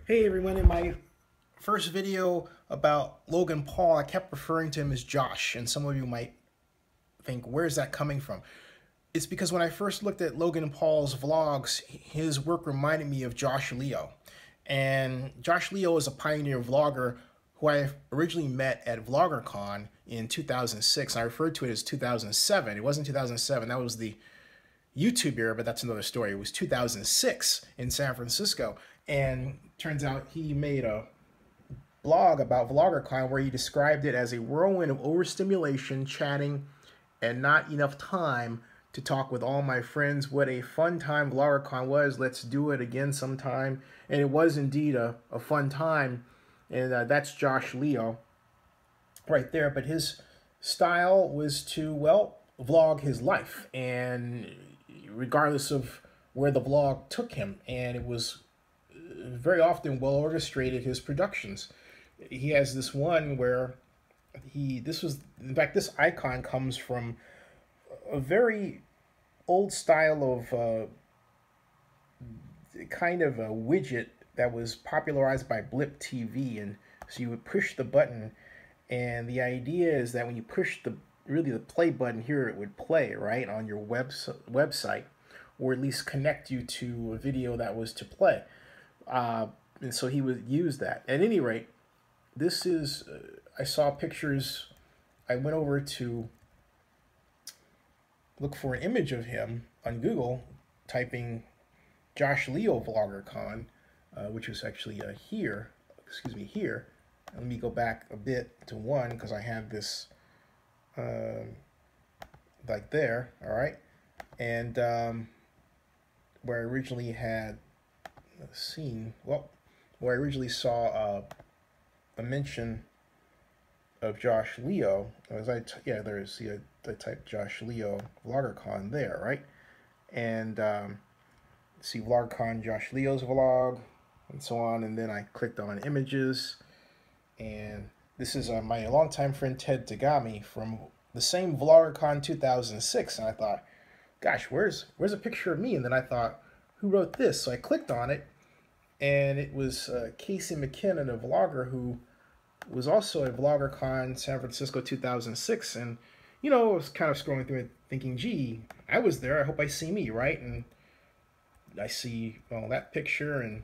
Hey everyone, in my first video about Logan Paul, I kept referring to him as Josh, and some of you might think, where's that coming from? It's because when I first looked at Logan Paul's vlogs, his work reminded me of Josh Leo. And Josh Leo is a pioneer vlogger who I originally met at Vloggercon in 2006. I referred to it as 2007. It wasn't 2007, that was the YouTube era, but that's another story. It was 2006 in San Francisco, and turns out he made a blog about Vloggercon where he described it as a whirlwind of overstimulation, chatting, and not enough time to talk with all my friends. What a fun time Vloggercon was. Let's do it again sometime. And it was indeed a fun time, and that's Josh Leo right there. But his style was to, well, vlog his life, and regardless of where the vlog took him, and it was very often well orchestrated, his productions. He has this one where in fact, this icon comes from a very old style of kind of a widget that was popularized by Blip TV. And so you would push the button, and the idea is that when you push the play button here, it would play right on your website, or at least connect you to a video that was to play. And so he would use that. At any rate, this is, I saw pictures. I went over to look for an image of him on Google, typing Josh Leo Vloggercon, which was actually here. Excuse me, here. Let me go back a bit to one, because I have this like there, all right? And where I originally had seen, well, where I originally saw a mention of Josh Leo, as there's I typed Josh Leo Vloggercon there, right? And see Vloggercon, Josh Leo's vlog, and so on. And then I clicked on images, and this is my longtime friend Ted Tagami from the same Vloggercon 2006. And I thought, gosh, where's a picture of me? And then I thought, who wrote this? So I clicked on it, and it was Casey McKinnon, a vlogger who was also at Vloggercon San Francisco 2006. And, you know, I was kind of scrolling through it thinking, gee, I was there. I hope I see me, right? And I see, well, that picture, and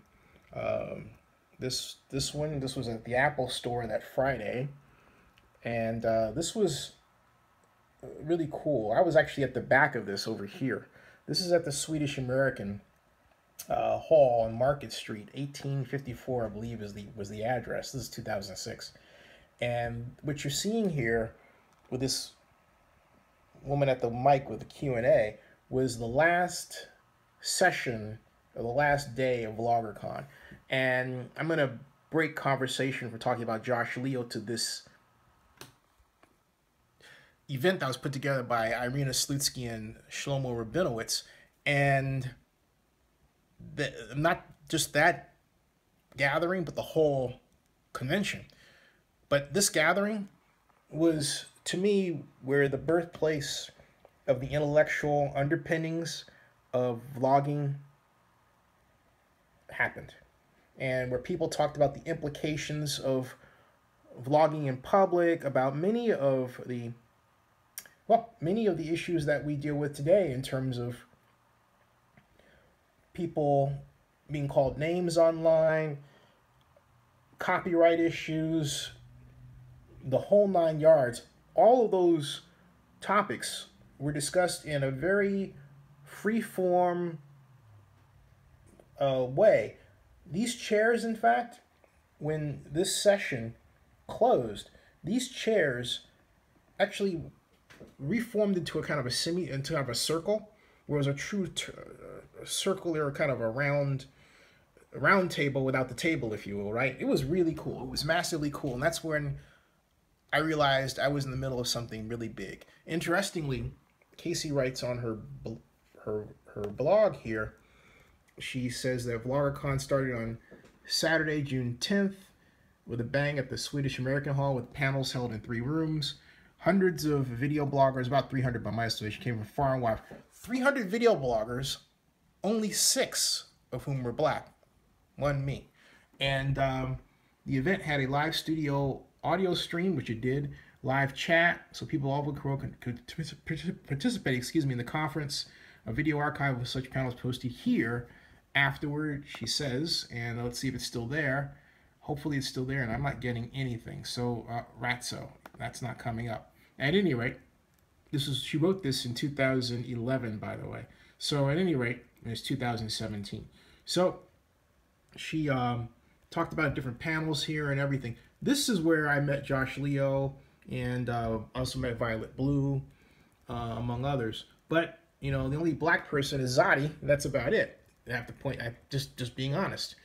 this was at the Apple store that Friday. And this was really cool. I was actually at the back of this over here. This is at the Swedish American Hall on Market Street, 1854, I believe was the address. This is 2006. And what you're seeing here with this woman at the mic with the Q&A was the last session, or the last day of Vloggercon. And I'm going to break conversation for talking about Josh Leo to this event that was put together by Irina Slutsky and Shlomo Rabinowitz. And not just that gathering, but the whole convention. But this gathering was, to me, where the birthplace of the intellectual underpinnings of vlogging happened, and where people talked about the implications of vlogging in public, about many of the issues that we deal with today in terms of people being called names online, copyright issues, the whole 9 yards. All of those topics were discussed in a very free-form way. These chairs, in fact, when this session closed, these chairs actually reformed into a kind of a circle, where it was a true circular kind of a round table without the table, if you will, right? It was really cool. It was massively cool, and that's when I realized I was in the middle of something really big. Interestingly, Casey writes on her blog here, she says that Vloggercon started on Saturday, June 10th, with a bang at the Swedish American Hall, with panels held in 3 rooms. Hundreds of video bloggers, about 300 by my estimation, came from far and wide. 300 video bloggers, only 6 of whom were black. 1 me. And the event had a live studio audio stream, which it did, live chat, so people all over the world could participate, excuse me, in the conference. A video archive of such panels posted here. Afterward, she says, and let's see if it's still there. Hopefully it's still there, and I'm not getting anything. So, Ratso, that's not coming up. At any rate, she wrote this in 2011, by the way. So at any rate, it's 2017. So she talked about different panels here and everything. This is where I met Josh Leo and also met Violet Blue, among others. But you know, the only black person is Zadi. That's about it. I have to point. Just being honest.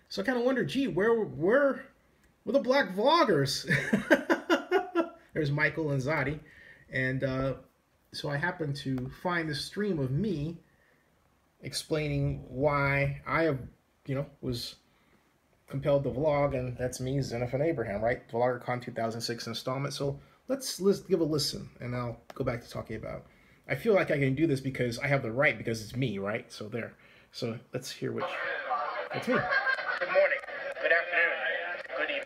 So I kind of wonder, gee, where the black vloggers? There's Michael and Zadi, and so I happened to find this stream of me explaining why I, was compelled to vlog, and that's me, Xenophon Abraham, right? Vloggercon 2006 installment. So let's give a listen, and I'll go back to talking about. I feel like I can do this because I have the right, because it's me, right? So there. So let's hear which. It's me. Good morning. Good afternoon. Good evening.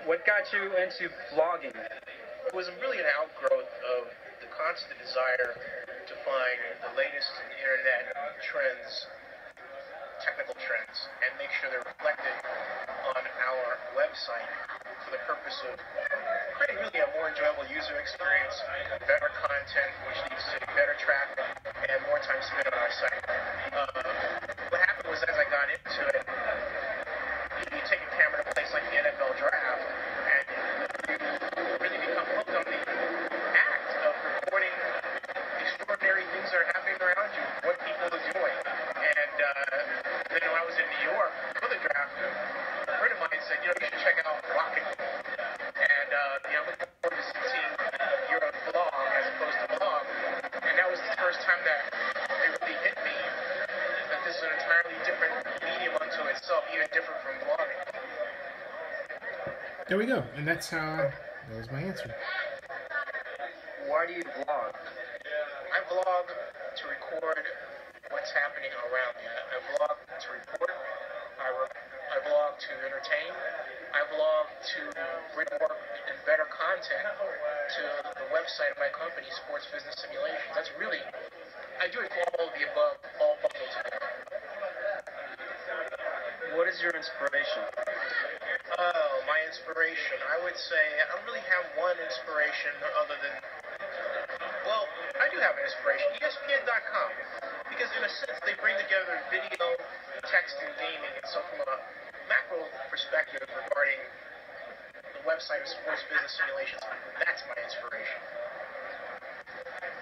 What got you into vlogging? It was really an outgrowth of the constant desire to find the latest in internet trends, technical trends, and make sure they're reflected on our website for the purpose of creating really a more enjoyable user experience, better content, which leads to better traffic, and more time spent on our site. What happened was, as I got into it, you take a camera to a place like the NFL draft, and you really become hooked on the act of recording extraordinary things that are happening around you, what people are doing. And then when I was in New York for the draft, a friend of mine said, you should check out Rocket. And I'm looking forward to seeing your vlog as opposed to vlog. And that was the first time that it really hit me that this is an entirely different medium unto itself, even different from vlogging. There we go. And that was my answer. Why do you vlog? I vlog to record what's happening around me. I vlog to report. I vlog to entertain. I vlog to bring more and better content to the website of my company, Sports Business Simulations. That's really, I do it for all of the above, all bundled together. What is your inspiration? Oh, my inspiration. I would say I don't really have one inspiration other than, well, I do have an inspiration, ESPN.com. Because in a sense, they bring together video, text, and gaming. And so from a macro perspective regarding the website of Sports Business Simulations, that's my inspiration.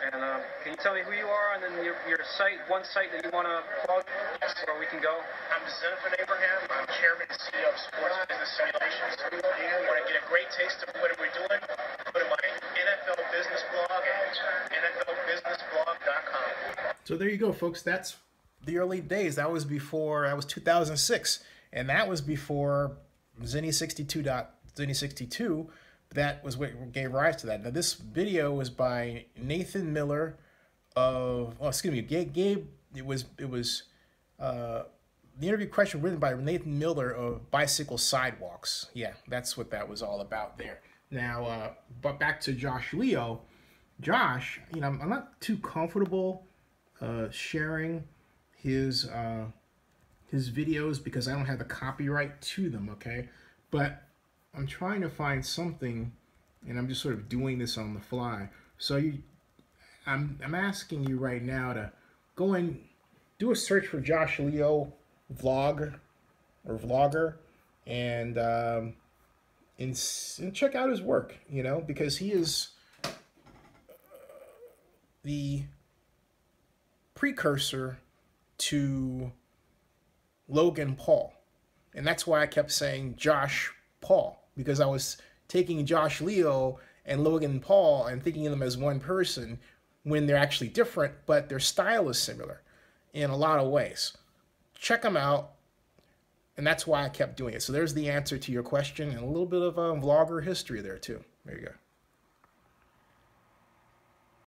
And can you tell me who you are and then your site, one site that you want to plug, where we can go? I'm Xenophon Abraham. I'm chairman and CEO of Sports Business Simulations. If you want to get a great taste of what we're doing, go to my NFL business blog at NFLbusinessblog.com. So there you go, folks. That's the early days. That was 2006, and that was before Zenny62. That was what gave rise to that. Now, this video was by Nathan Miller of, Gabe. It was the interview question written by Nathan Miller of Bicycle Sidewalks. Yeah, that's what that was all about there. Now, but back to Josh Leo. Josh, I'm not too comfortable sharing his videos because I don't have the copyright to them. Okay, but I'm trying to find something, and I'm just sort of doing this on the fly. So I'm asking you right now to go and do a search for Josh Leo vlogger, and check out his work. Because he is the precursor to Logan Paul, and that's why I kept saying Josh Paul, because I was taking Josh Leo and Logan Paul and thinking of them as one person when they're actually different, but their style is similar in a lot of ways. Check them out, and that's why I kept doing it. So there's the answer to your question, and a little bit of vlogger history there too. There you go.